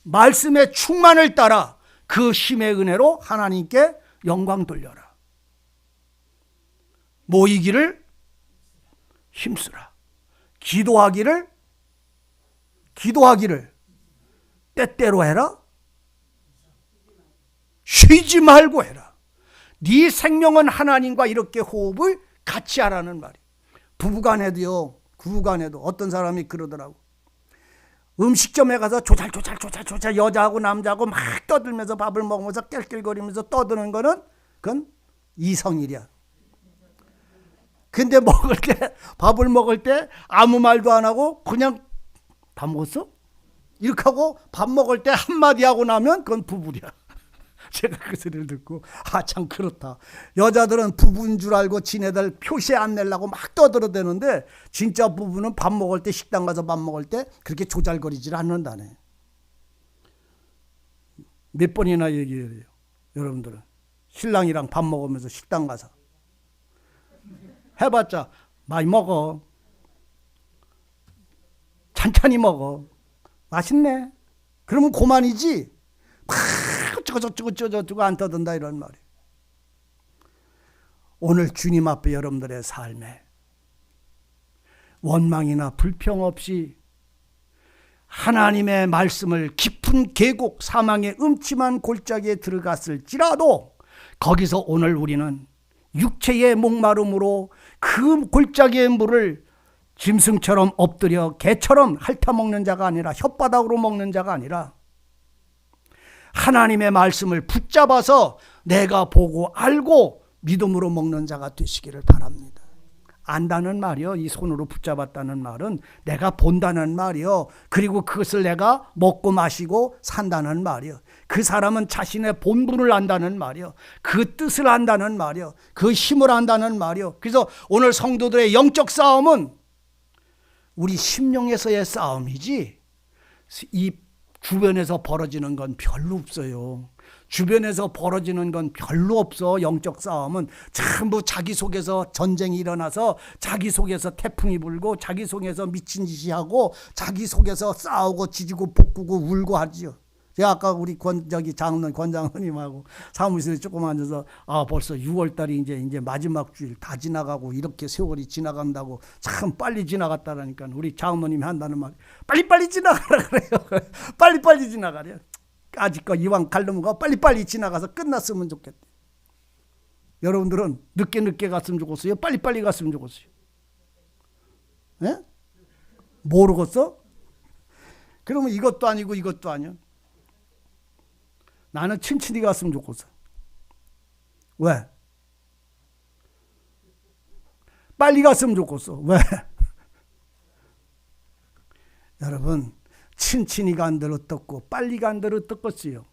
말씀의 충만을 따라 그 힘의 은혜로 하나님께 영광 돌려라. 모이기를 힘쓰라. 기도하기를 때때로 해라. 쉬지 말고 해라. 네 생명은 하나님과 이렇게 호흡을 같이 하라는 말이에요. 부부간에도요, 부부간에도 어떤 사람이 그러더라고. 음식점에 가서 조잘 여자하고 남자하고 막 떠들면서 밥을 먹으면서 낄낄거리면서 떠드는 거는 그건 이성일이야. 근데 밥을 먹을 때 아무 말도 안 하고 그냥 밥 먹었어? 이렇게 하고 밥 먹을 때 한마디 하고 나면 그건 부부야. 제가 그 소리를 듣고 참 그렇다. 여자들은 부부인 줄 알고 지네들 표시 안 내려고 막 떠들어대는데 진짜 부부는 밥 먹을 때, 식당 가서 밥 먹을 때 그렇게 조잘거리질 않는다네. 몇 번이나 얘기해요. 여러분들은 신랑이랑 밥 먹으면서 식당 가서 해봤자 많이 먹어, 찬찬히 먹어, 맛있네, 그러면 그만이지 막 어쩌고 안 떠든다 이런 말이에요. 오늘 주님 앞에 여러분들의 삶에 원망이나 불평 없이 하나님의 말씀을 깊은 계곡 사망의 음침한 골짜기에 들어갔을지라도 거기서 오늘 우리는 육체의 목마름으로 그 골짜기의 물을 짐승처럼 엎드려 개처럼 핥아먹는 자가 아니라, 혓바닥으로 먹는 자가 아니라 하나님의 말씀을 붙잡아서 내가 보고 알고 믿음으로 먹는 자가 되시기를 바랍니다. 안다는 말이요, 이 손으로 붙잡았다는 말은 내가 본다는 말이요, 그리고 그것을 내가 먹고 마시고 산다는 말이요, 그 사람은 자신의 본분을 안다는 말이요, 그 뜻을 안다는 말이요, 그 힘을 안다는 말이요. 그래서 오늘 성도들의 영적 싸움은 우리 심령에서의 싸움이지 이 주변에서 벌어지는 건 별로 없어요. 주변에서 벌어지는 건 별로 없어. 영적 싸움은 전부 자기 속에서 전쟁이 일어나서 자기 속에서 태풍이 불고 자기 속에서 미친 짓이 하고 자기 속에서 싸우고 지지고 볶고 울고 하지요. 제가 아까 우리 권장로님하고 사무실에 조금 앉아서 벌써 6월달이 이제 마지막 주일 다 지나가고 이렇게 세월이 지나간다고 참 빨리 지나갔다라니까 우리 장로님이 한다는 말, 빨리빨리 지나가라 그래요. 빨리빨리 지나가래요. 아직껏 이왕 가려면 빨리빨리 지나가서 끝났으면 좋겠대. 여러분들은 늦게 갔으면 좋겠어요? 빨리빨리 갔으면 좋겠어요? 예? 모르겠어? 그러면 이것도 아니고 이것도 아니야. 나는 친친이 갔으면 좋겠어. 왜? 빨리 갔으면 좋겠어. 왜? 여러분, 친친이 간들 어떻고 빨리 간들 어떻겠어요?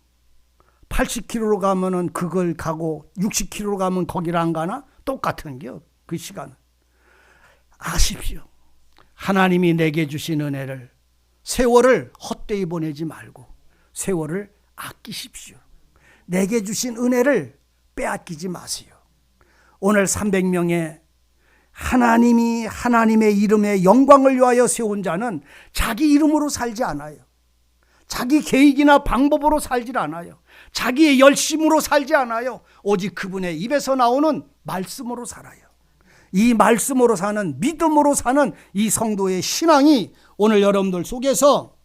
80km로 가면은 그걸 가고 60km로 가면 거기를 안 가나? 똑같은 게요. 그 시간은. 아십시오. 하나님이 내게 주신 은혜를, 세월을 헛되이 보내지 말고 세월을 아끼십시오. 내게 주신 은혜를 빼앗기지 마세요. 오늘 300명의 하나님이 하나님의 이름의 영광을 위하여 세운 자는 자기 이름으로 살지 않아요. 자기 계획이나 방법으로 살지 않아요. 자기의 열심으로 살지 않아요. 오직 그분의 입에서 나오는 말씀으로 살아요. 이 말씀으로 사는, 믿음으로 사는 이 성도의 신앙이 오늘 여러분들 속에서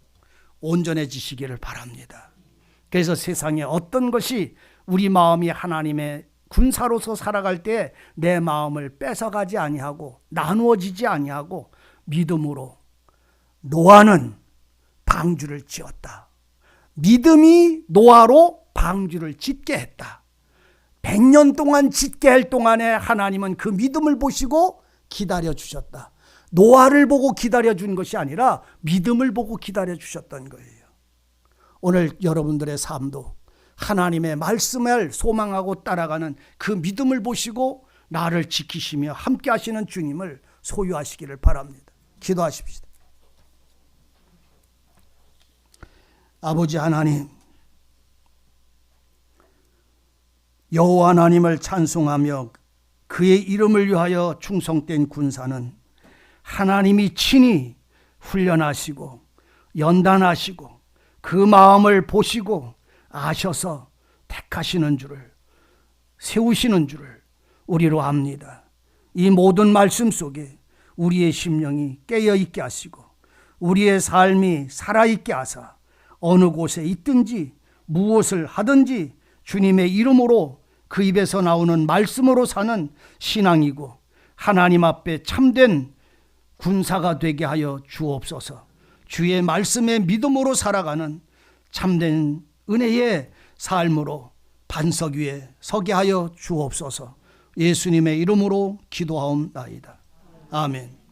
온전해지시기를 바랍니다. 그래서 세상에 어떤 것이 우리 마음이 하나님의 군사로서 살아갈 때 내 마음을 뺏어가지 아니하고 나누어지지 아니하고 믿음으로 노아는 방주를 지었다. 믿음이 노아로 방주를 짓게 했다. 100년 동안 짓게 할 동안에 하나님은 그 믿음을 보시고 기다려 주셨다. 노아를 보고 기다려 준 것이 아니라 믿음을 보고 기다려 주셨던 거예요. 오늘 여러분들의 삶도 하나님의 말씀을 소망하고 따라가는 그 믿음을 보시고 나를 지키시며 함께 하시는 주님을 소유하시기를 바랍니다. 기도하십시다. 아버지 하나님, 여호와 하나님을 찬송하며 그의 이름을 위하여 충성된 군사는 하나님이 친히 훈련하시고 연단하시고 그 마음을 보시고 아셔서 택하시는 줄을, 세우시는 줄을 우리로 압니다. 이 모든 말씀 속에 우리의 심령이 깨어있게 하시고 우리의 삶이 살아있게 하사 어느 곳에 있든지 무엇을 하든지 주님의 이름으로 그 입에서 나오는 말씀으로 사는 신앙이고 하나님 앞에 참된 군사가 되게 하여 주옵소서. 주의 말씀의 믿음으로 살아가는 참된 은혜의 삶으로 반석 위에 서게 하여 주옵소서. 예수님의 이름으로 기도하옵나이다. 아멘.